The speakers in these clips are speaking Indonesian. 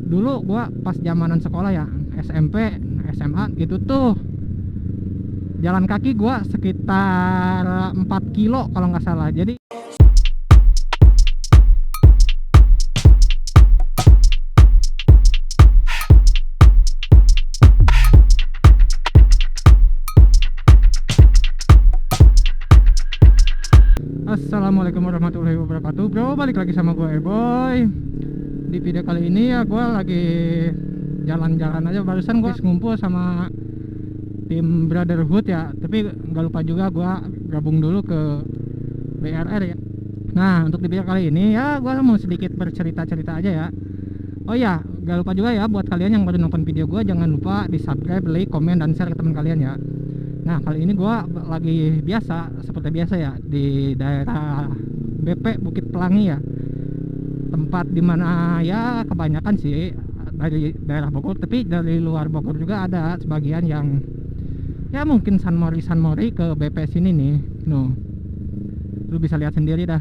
Dulu gua pas zamanan sekolah ya, SMP, SMA gitu tuh, jalan kaki gua sekitar 4 kilo kalau nggak salah. Jadi Assalamualaikum warahmatullahi wabarakatuh, bro. Balik lagi sama gue Boy. Di video kali ini ya gue lagi jalan-jalan aja. Barusan gue ngumpul sama tim Brotherhood ya, tapi nggak lupa juga gue gabung dulu ke BRR ya. Nah, untuk di video kali ini ya gue mau sedikit bercerita-cerita aja ya. Oh iya, gak lupa juga ya buat kalian yang baru nonton video gue, jangan lupa di subscribe, like, komen, dan share ke teman kalian ya. Nah, kali ini gue lagi seperti biasa ya, di daerah BP Bukit Pelangi ya, tempat dimana ya kebanyakan sih dari daerah Bogor, tapi dari luar Bogor juga ada sebagian yang ya mungkin San Mori ke BP sini nih. No, lu bisa lihat sendiri dah.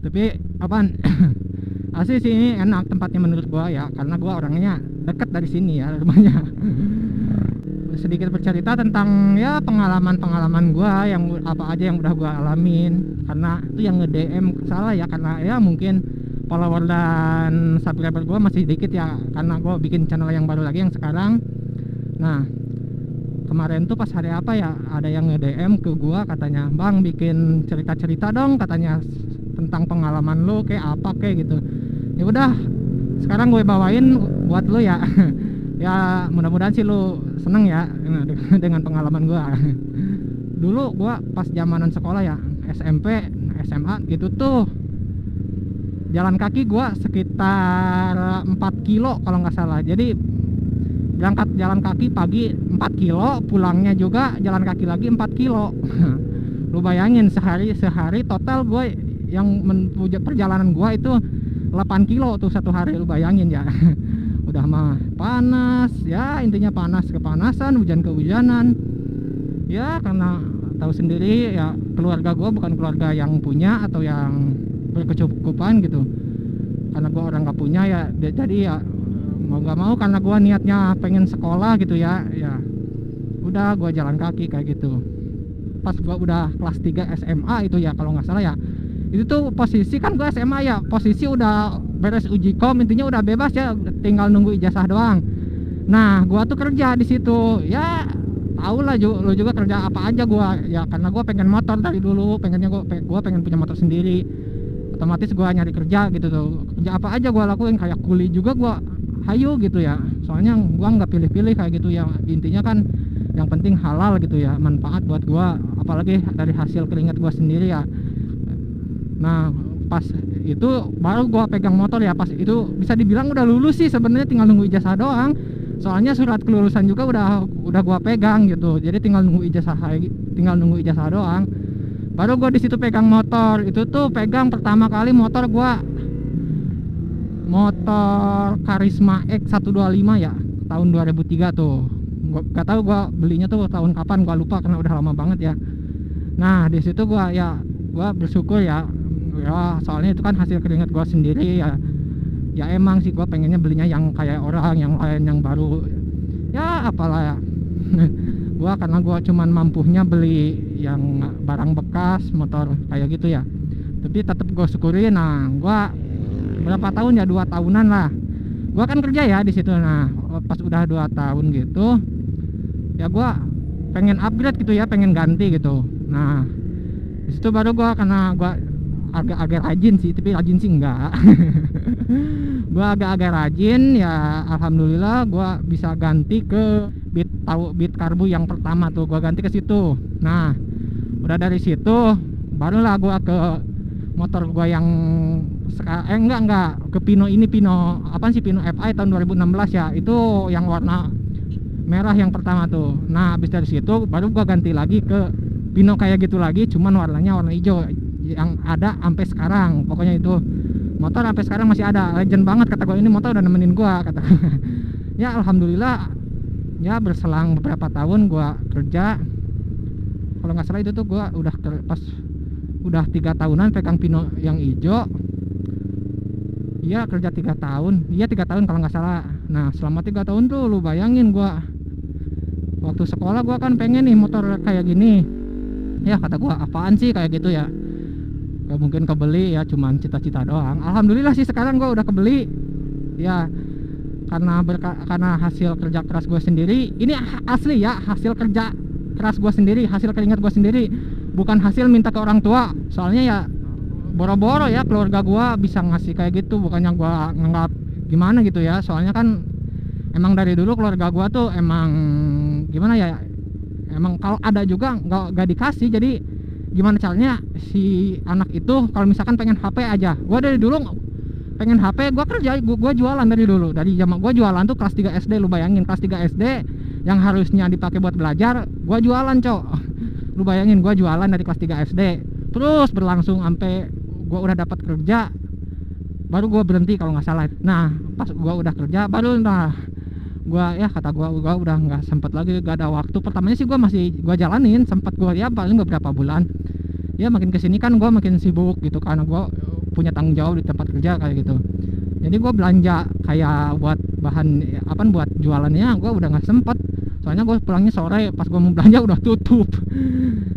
Tapi apaan? Asli sih ini enak tempatnya menurut gua ya, karena gua orangnya dekat dari sini ya rumahnya. Sedikit bercerita tentang ya pengalaman gua yang apa aja yang udah gua alamin, karena itu yang nge-DM salah ya, karena ya mungkin follower dan subscriber gua masih dikit ya, karena gua bikin channel yang baru lagi yang sekarang. Nah, kemarin tuh pas hari apa ya, ada yang nge-DM ke gua katanya, "Bang, bikin cerita-cerita dong," katanya, tentang pengalaman lu kayak apa kayak gitu. Ya udah, sekarang gue bawain buat lu ya. Ya mudah-mudahan sih lu seneng ya dengan pengalaman gue. Dulu gue pas zamanan sekolah ya, SMP, SMA gitu tuh, jalan kaki gue sekitar 4 kilo kalau nggak salah. Jadi berangkat jalan kaki pagi 4 kilo, pulangnya juga jalan kaki lagi 4 kilo. Lu bayangin sehari total gue yang perjalanan gua itu 8 kilo tuh satu hari, lu bayangin ya. Udah mah panas ya, intinya kepanasan, hujan kehujanan ya, karena tahu sendiri ya, keluarga gua bukan keluarga yang punya atau yang berkecukupan gitu. Karena gua orang gak punya ya, jadi ya mau gak mau, karena gua niatnya pengen sekolah gitu ya, udah gua jalan kaki kayak gitu. Pas gua udah kelas 3 SMA itu ya kalau nggak salah ya, itu tuh posisi kan gue SMA ya, posisi udah beres uji kom, intinya udah bebas ya, tinggal nunggu ijazah doang. Nah, gue tuh kerja di situ ya, tau lah lu juga kerja apa aja gue ya, karena gue pengen motor dari dulu, pengennya gue pengen punya motor sendiri, otomatis gue nyari kerja gitu tuh. Kerja apa aja gue lakuin, kayak kuli juga gue hayu gitu ya, soalnya gue nggak pilih-pilih kayak gitu ya. Intinya kan yang penting halal gitu ya, manfaat buat gue, apalagi dari hasil keringat gue sendiri ya. Nah, pas itu baru gua pegang motor ya, pas itu bisa dibilang udah lulus sih sebenarnya, tinggal nunggu ijazah doang. Soalnya surat kelulusan juga udah gua pegang gitu. Jadi tinggal nunggu ijazah doang. Baru gua di situ pegang motor. Itu tuh pegang pertama kali motor Karisma X125 ya, tahun 2003 tuh. Gak tahu gua belinya tuh tahun kapan, gua lupa karena udah lama banget ya. Nah, di situ gua bersyukur ya, soalnya itu kan hasil keringat gua sendiri ya. Ya emang sih gua pengennya belinya yang kayak orang yang lain, yang baru ya, apalah ya. Karena gua cuman mampunya beli yang barang bekas motor kayak gitu ya, tapi tetap gua syukurin. Nah, gua berapa tahun ya, 2 tahunan lah gua kan kerja ya di situ. Nah, pas udah 2 tahun gitu ya, gua pengen upgrade gitu ya, pengen ganti gitu. Nah, di situ baru karena gua agak-agak rajin sih, tapi rajin sih enggak. Gua agak-agak rajin ya, alhamdulillah gua bisa ganti ke Beat Karbu yang pertama tuh, gua ganti ke situ. Nah, udah dari situ barulah gua ke motor gua yang enggak ke Pino apa sih, Pino FI tahun 2016 ya, itu yang warna merah yang pertama tuh. Nah, habis dari situ baru gua ganti lagi ke Pino kayak gitu lagi, cuman warnanya warna hijau yang ada sampai sekarang. Pokoknya itu motor sampai sekarang masih ada, legend banget kata gue, ini motor udah nemenin gue kata. Ya alhamdulillah ya, berselang beberapa tahun gue kerja, kalau nggak salah itu tuh gue pas udah 3 tahunan pegang Pino yang hijau dia kerja 3 tahun, iya 3 tahun kalau nggak salah. Nah selama 3 tahun tuh lu bayangin gua waktu sekolah gua kan pengen nih motor kayak gini. Ya kata gua apaan sih kayak gitu ya, gak mungkin kebeli ya, cuman cita-cita doang. Alhamdulillah sih sekarang gua udah kebeli ya, karena hasil kerja keras gua sendiri. Ini asli ya, hasil kerja keras gua sendiri, hasil keringat gua sendiri, bukan hasil minta ke orang tua. Soalnya ya boro-boro ya keluarga gua bisa ngasih kayak gitu, bukannya gua nganggap gimana gitu ya. Soalnya kan emang dari dulu keluarga gua tuh emang gimana ya, emang kalau ada juga nggak dikasih. Jadi gimana caranya si anak itu kalau misalkan pengen HP aja, gua dari dulu pengen HP, gua kerja, gua jualan dari dulu. Dari zaman gua jualan tuh kelas 3 SD, lu bayangin kelas 3 SD yang harusnya dipakai buat belajar, gua jualan, Cok. Lu bayangin gua jualan dari kelas 3 SD. Terus berlangsung sampai gua udah dapat kerja, baru gua berhenti kalau nggak salah. Nah, pas gua udah kerja baru gua ya kata gua udah nggak sempet lagi, gak ada waktu. Pertamanya sih gua jalanin, sempat gua ya paling beberapa bulan. Ya makin kesini kan gua makin sibuk gitu, karena gua punya tanggung jawab di tempat kerja kayak gitu. Jadi gua belanja kayak buat bahan apa buat jualannya gua udah nggak sempet. Soalnya gua pulangnya sore, pas gua mau belanja udah tutup.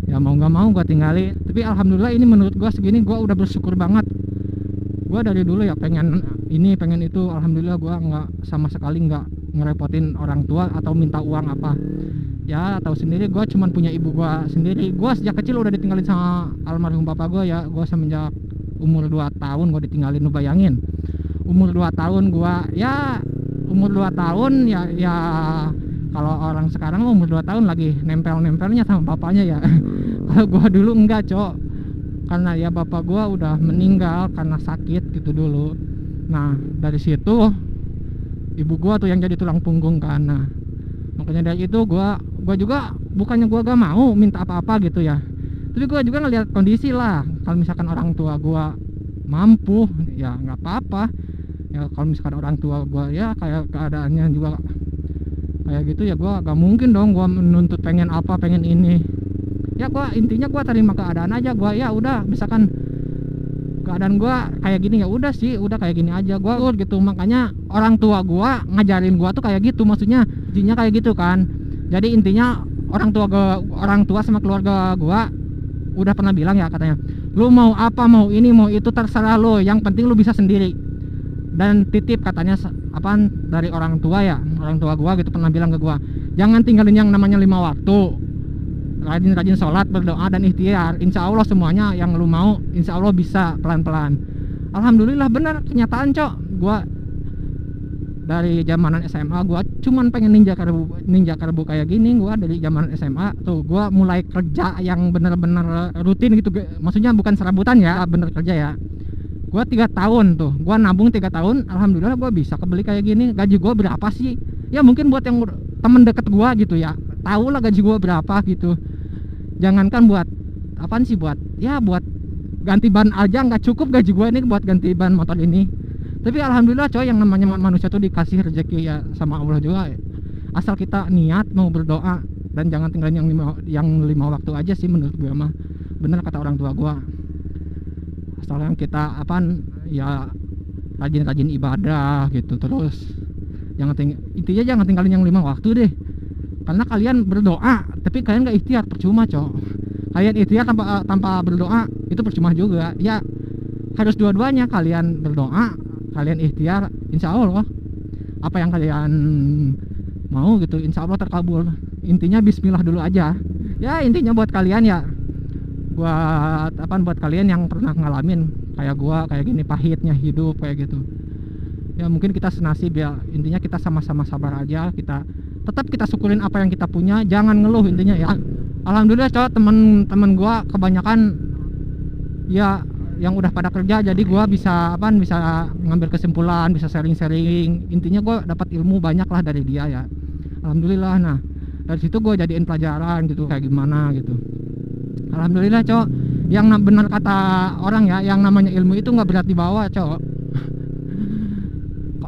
Ya mau nggak mau gua tinggalin. Tapi alhamdulillah ini menurut gua segini gua udah bersyukur banget. Gua dari dulu ya pengen ini pengen itu, alhamdulillah gua nggak sama sekali nggak ngerepotin orang tua atau minta uang apa. Ya tahu sendiri gua cuman punya ibu gua sendiri. Gua sejak kecil udah ditinggalin sama almarhum bapak gua ya. Gua semenjak umur 2 tahun gua ditinggalin. Lu bayangin umur 2 tahun gua ya, umur 2 tahun ya kalau orang sekarang umur 2 tahun lagi nempel-nempelnya sama bapaknya ya. Kalau gua dulu enggak, Cok. Karena ya bapak gua udah meninggal karena sakit gitu dulu. Nah dari situ ibu gua tuh yang jadi tulang punggung kan. Nah makanya dari itu gua juga bukannya gua gak mau minta apa-apa gitu ya, tapi gua juga ngelihat kondisi lah. Kalau misalkan orang tua gua mampu ya nggak apa-apa ya. Kalau misalkan orang tua gua ya kayak keadaannya juga kayak gitu ya, gua gak mungkin dong gua menuntut pengen apa pengen ini ya. Gua intinya gua terima keadaan aja. Gua ya udah misalkan keadaan gua kayak gini ya udah sih, udah kayak gini aja gua gitu. Makanya orang tua gua ngajarin gua tuh kayak gitu, maksudnya jinnya kayak gitu kan. Jadi intinya orang tua sama keluarga gua udah pernah bilang ya, katanya lu mau apa, mau ini mau itu terserah lu, yang penting lu bisa sendiri. Dan titip katanya apaan dari orang tua ya, orang tua gua gitu pernah bilang ke gua, jangan tinggalin yang namanya 5 waktu, rajin-rajin sholat, berdoa dan ikhtiar. Insya Allah semuanya yang lu mau insya Allah bisa pelan-pelan. Alhamdulillah bener kenyataan, Cok. Gua dari zamanan SMA gua cuman pengen ninja karbu kayak gini. Gua dari zaman SMA tuh gua mulai kerja yang bener-bener rutin gitu, maksudnya bukan serabutan ya, bener kerja ya. Gua 3 tahun tuh gua nabung 3 tahun, alhamdulillah gua bisa kebeli kayak gini. Gaji gua berapa sih ya, mungkin buat yang temen deket gua gitu ya tahu lah gaji gua berapa gitu. Jangankan buat apaan sih, buat ganti ban aja nggak cukup gaji gua ini buat ganti ban motor ini. Tapi alhamdulillah, coy, yang namanya manusia tuh dikasih rezeki ya sama Allah juga. Asal kita niat mau berdoa dan jangan tinggalin yang lima waktu aja sih menurut gua mah. Bener kata orang tua gua. Asalkan kita ya rajin-rajin ibadah gitu. Terus intinya jangan tinggalin yang 5 waktu deh. Karena kalian berdoa tapi kalian gak ikhtiar, percuma, Cok. Kalian ikhtiar tanpa berdoa itu percuma juga. Ya harus dua-duanya, kalian berdoa, kalian ikhtiar, insya Allah apa yang kalian mau gitu insya Allah terkabul. Intinya bismillah dulu aja ya. Intinya buat kalian ya, buat kalian yang pernah ngalamin kayak gua kayak gini, pahitnya hidup kayak gitu ya, mungkin kita senasib ya. Intinya kita sama-sama sabar aja, tetap kita syukurin apa yang kita punya, jangan ngeluh intinya ya. Alhamdulillah, Cok, temen gua kebanyakan ya yang udah pada kerja, jadi gua bisa ngambil kesimpulan, bisa sharing-sharing. Intinya gua dapat ilmu banyak lah dari dia ya, alhamdulillah. Nah dari situ gua jadiin pelajaran gitu kayak gimana gitu. Alhamdulillah, Cok. Yang benar kata orang ya, yang namanya ilmu itu nggak berat dibawa, Cok.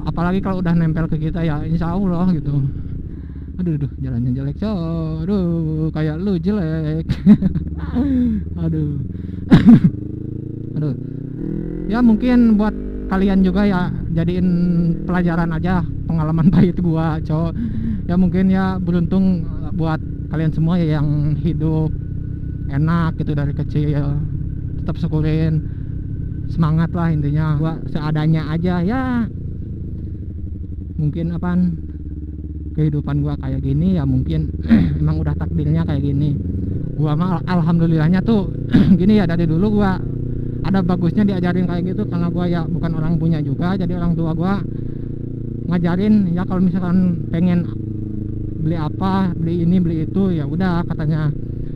Apalagi kalau udah nempel ke kita ya insya Allah gitu. Aduh jalannya jelek, Cok. Aduh kayak lu jelek. Aduh. Aduh. Ya mungkin buat kalian juga ya jadiin pelajaran aja pengalaman pahit gua, cowok. Ya mungkin ya beruntung buat kalian semua ya yang hidup enak gitu dari kecil. Tetap syukurin, semangat lah intinya. Gua seadanya aja ya. Mungkin apaan kehidupan gua kayak gini ya mungkin emang udah takdirnya kayak gini. Gua mah alhamdulillahnya tuh gini ya, dari dulu gua ada bagusnya diajarin kayak gitu karena gua ya bukan orang punya juga, jadi orang tua gua ngajarin ya kalau misalkan pengen beli apa, beli ini beli itu, ya udah katanya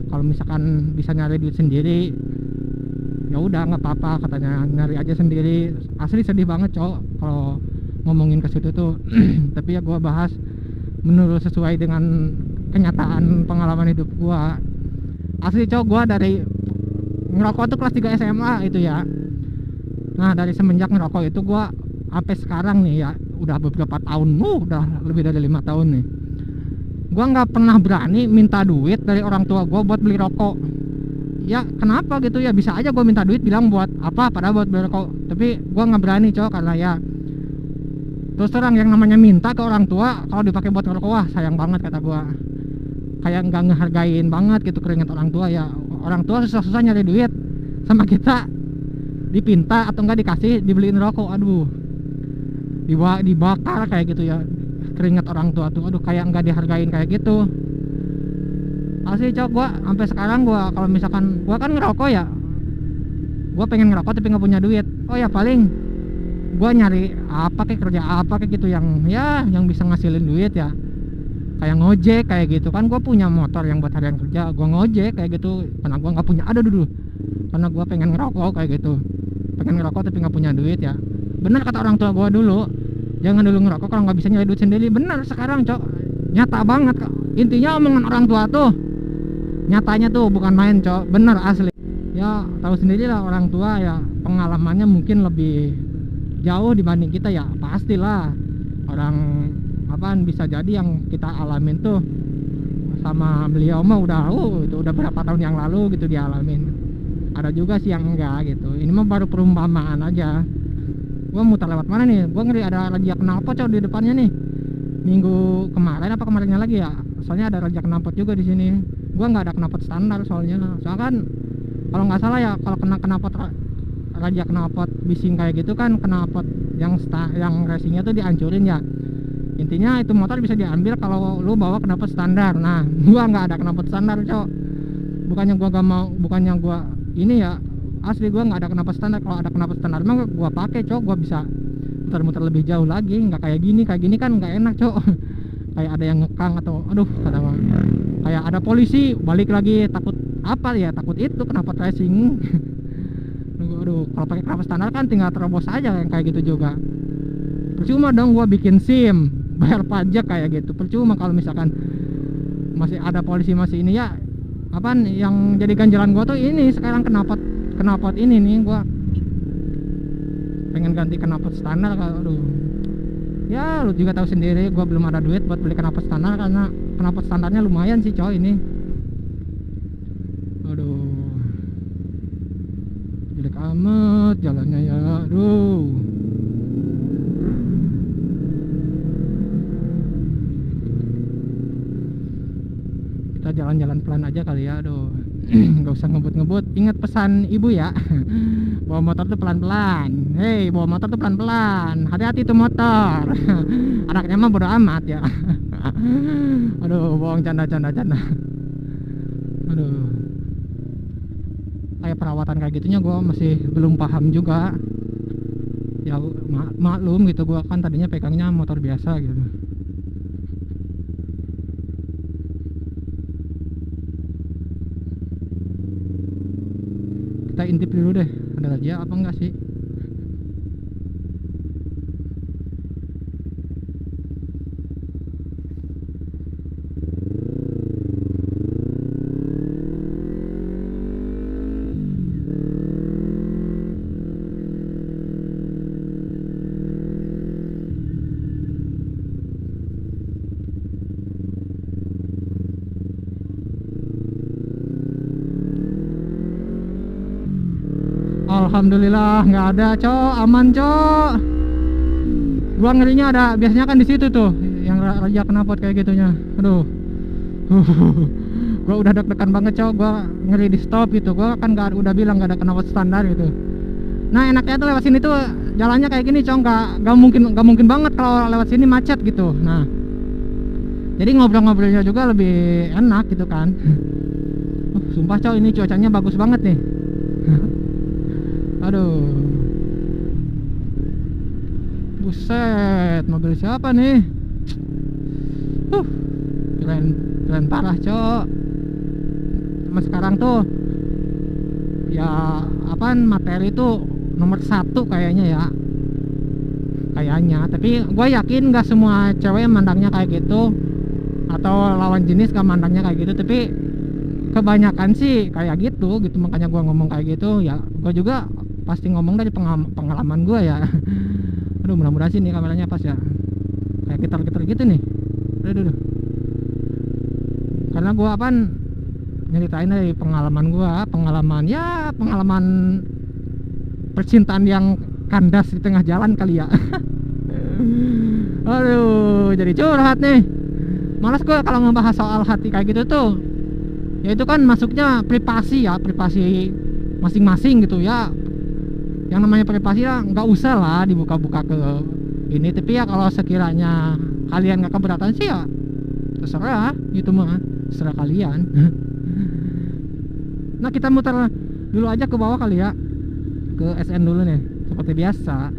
kalau misalkan bisa nyari duit sendiri ya udah nggak apa-apa katanya, nyari aja sendiri. Asli sedih banget cowok kalau ngomongin ke situ tuh tapi ya gua bahas menurut sesuai dengan kenyataan pengalaman hidup gua. Asli cowok, gua dari ngerokok tuh kelas 3 SMA itu ya. Nah dari semenjak ngerokok itu gua sampai sekarang nih ya udah beberapa tahun, udah lebih dari 5 tahun nih, gua nggak pernah berani minta duit dari orang tua gua buat beli rokok. Ya kenapa gitu ya, bisa aja gua minta duit bilang buat apa, padahal buat beli rokok, tapi gua nggak berani cowok karena ya terus terang yang namanya minta ke orang tua kalau dipakai buat ngerokok, wah sayang banget kata gua. Kayak nggak ngehargain banget gitu keringat orang tua ya. Orang tua susah-susah nyari duit sama kita dipinta atau enggak dikasih dibeliin rokok, aduh dibakar kayak gitu ya keringat orang tua tuh, aduh kayak nggak dihargain kayak gitu. Asli cok, gua sampai sekarang gua kalau misalkan gua kan ngerokok ya, gua pengen ngerokok tapi nggak punya duit, oh ya paling gua nyari apa kayak kerja apa kayak gitu yang ya yang bisa ngasilin duit ya, kayak ngojek kayak gitu kan. Gue punya motor yang buat harian kerja, gue ngojek kayak gitu karena gue nggak punya, ada dulu karena gue pengen ngerokok kayak gitu, pengen ngerokok tapi nggak punya duit ya. Bener kata orang tua gue dulu, jangan dulu ngerokok kalau nggak bisa nyari duit sendiri. Bener sekarang cok, nyata banget kok. Intinya omongan orang tua tuh nyatanya tuh bukan main cok, bener asli. Ya tahu sendiri lah orang tua ya, pengalamannya mungkin lebih jauh dibanding kita ya, pastilah. Orang apaan bisa jadi yang kita alamin tuh sama beliau mah udah itu udah berapa tahun yang lalu gitu dialamin. Ada juga sih yang enggak gitu, ini mah baru perumpamaan aja. Gua muter lewat mana nih, gua ngeri ada raja knalpot cok di depannya nih. Minggu kemarin apa kemarinnya lagi ya, soalnya ada raja knalpot juga di sini. Gua nggak ada knalpot standar soalnya kan kalau nggak salah ya, kalau kena knalpot raja knalpot bising kayak gitu kan, knalpot yang racingnya tuh dihancurin ya. Intinya itu motor bisa diambil kalau lu bawa knalpot standar. Nah gua nggak ada knalpot standar cok, bukannya gua gak mau, bukannya gua ini ya, asli gua nggak ada knalpot standar. Kalau ada knalpot standar emang gua pakai cok, gua bisa muter-muter lebih jauh lagi, nggak kayak gini kan nggak enak cok. Kayak ada yang ngekang atau aduh kata mah kayak ada polisi balik lagi, takut apa ya, takut itu knalpot racing. Aduh kalau pakai knalpot standar kan tinggal terobos aja yang kayak gitu juga. Percuma dong gua bikin SIM, bayar pajak kayak gitu, percuma kalau misalkan masih ada polisi masih ini ya. Apaan yang jadi ganjalan gua tuh ini sekarang knalpot ini nih, gua pengen ganti knalpot standar. Aduh ya lu juga tahu sendiri, gua belum ada duit buat beli knalpot standar karena knalpot standarnya lumayan sih coy ini. Aduh jelek amat jalannya ya, aduh. Kita jalan-jalan pelan aja kali ya, aduh. Nggak usah ngebut-ngebut. Ingat pesan ibu ya, bawa motor tuh pelan-pelan. Hei, bawa motor tuh pelan-pelan, hati-hati tuh motor. Anaknya mah bodo amat ya. Aduh bohong, canda. Aduh kayak perawatan kayak gitunya gue masih belum paham juga ya. Maklum gitu, gue kan tadinya pegangnya motor biasa gitu. Kita intip dulu deh, ada raja apa enggak sih. Alhamdulillah nggak ada, cok, aman, cok. Gua ngerinya ada, biasanya kan di situ tuh yang raja knalpot kayak gitunya. Aduh. Gua udah deg-degan banget, cok. Gua ngeri di stop gitu. Gua kan udah bilang nggak ada knalpot standar gitu. Nah, enaknya tuh lewat sini tuh jalannya kayak gini, cok. Nggak mungkin banget kalau lewat sini macet gitu. Nah, jadi ngobrol-ngobrolnya juga lebih enak gitu kan. Sumpah, cok, ini cuacanya bagus banget nih. Aduh. Buset, mobil siapa nih? Keren parah, cok. Cuma sekarang tuh ya apaan, materi tuh nomor 1 kayaknya ya. Kayaknya, tapi gue yakin gak semua cewek mandangnya kayak gitu, atau lawan jenis gak mandangnya kayak gitu, tapi kebanyakan sih kayak gitu. Makanya gue ngomong kayak gitu ya. Gue juga pasti ngomong dari pengalaman gue ya. Aduh, mudah-mudahan sih nih kameranya pas ya, kayak getar-getar gitu nih. Aduh. Karena gue apaan nyeritain dari pengalaman gue, pengalaman percintaan yang kandas di tengah jalan kali ya. Aduh, jadi curhat nih. Malas gue kalau ngebahas soal hati kayak gitu tuh. Ya itu kan masuknya privasi ya, privasi masing-masing gitu ya. Yang namanya privasi ya nggak usah lah dibuka-buka ke ini. Tapi ya kalau sekiranya kalian nggak keberatan sih ya terserah, gitu mah terserah kalian. Nah, kita muter dulu aja ke bawah kali ya, ke SN dulu nih seperti biasa.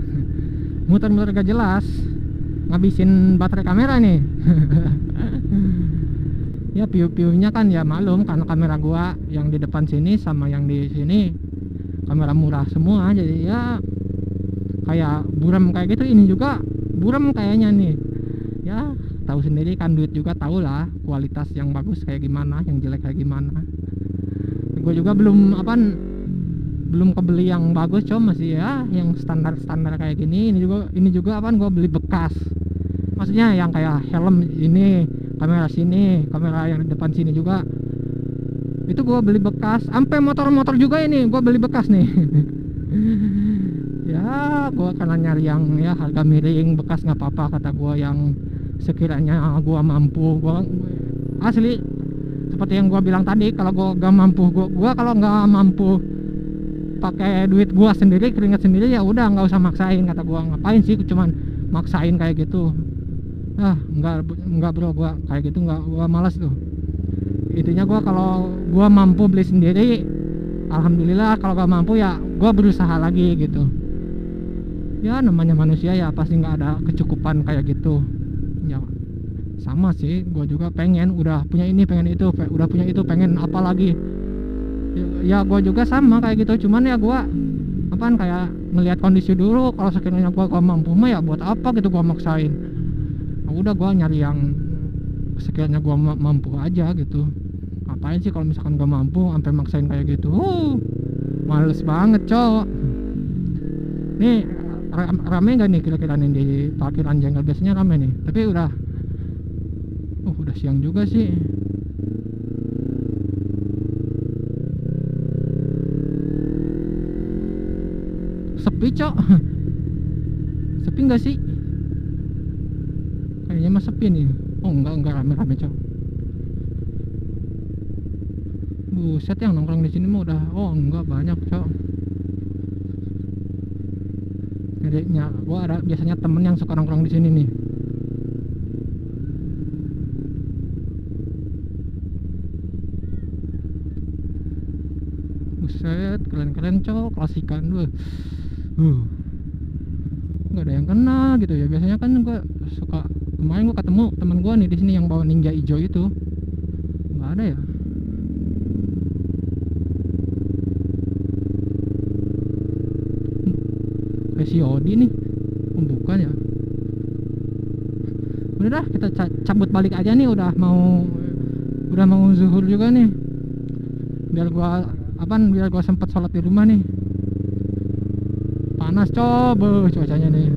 Muter-muter gak jelas, ngabisin baterai kamera nih. Ya view-viewnya kan ya malum, karena kamera gua yang di depan sini sama yang di sini kamera murah semua, jadi ya kayak buram kayak gitu. Ini juga buram kayaknya nih. Ya tahu sendiri kan, duit juga tahu lah kualitas yang bagus kayak gimana, yang jelek kayak gimana. Gue juga belum kebeli yang bagus, cuma masih ya yang standar kayak gini. Ini juga gue beli bekas, maksudnya yang kayak helm ini, kamera sini, kamera yang di depan sini juga itu gue beli bekas. Sampai motor juga ini gue beli bekas nih. Ya gue karena nyari yang ya harga miring, bekas nggak apa-apa kata gue, yang sekiranya gue mampu. Gue asli seperti yang gue bilang tadi, kalau gue gak mampu, gue kalau nggak mampu pakai duit gue sendiri, keringat sendiri, ya udah nggak usah maksain kata gue. Ngapain sih cuman maksain kayak gitu? Enggak bro, gue kayak gitu nggak, gue malas tuh. Intinya gue kalau gue mampu beli sendiri, alhamdulillah. Kalau gak mampu ya gue berusaha lagi gitu. Ya namanya manusia ya pasti nggak ada kecukupan kayak gitu ya. Sama sih, gue juga pengen, udah punya ini pengen itu, udah punya itu pengen apa lagi ya. Gue juga sama kayak gitu, cuman ya gue apaan kayak ngelihat kondisi dulu. Kalau sekiranya gue gak mampu mah ya buat apa gitu gue maksain. Nah, udah gue nyari yang sekiranya gue mampu aja gitu. Ngapain sih kalau misalkan gak mampu sampai maksain kayak gitu. Males banget, cowok. Nih rame gak nih kira-kira nih di parkiran Jengkel? Biasanya rame nih, tapi udah siang juga sih. Sepi, cok. Sepi nggak sih? Kayaknya mah sepi nih. Oh enggak rame-rame, cok. Buset, yang nongkrong di sini mah udah enggak banyak, cok. Ngerinya gua ada biasanya temen yang suka nongkrong di sini nih. Buset, keren-keren, cok, klasikan dulu. Nggak ada yang kena gitu ya. Biasanya kan gue suka, kemarin gue ketemu teman gue nih di sini yang bawa Ninja hijau itu, nggak ada ya. Kayak si Odi nih, bukan ya. Udah dah, kita cabut balik aja nih, udah mau zuhur juga nih. Biar gua sempet sholat di rumah nih. Panas, coba cuacanya nih.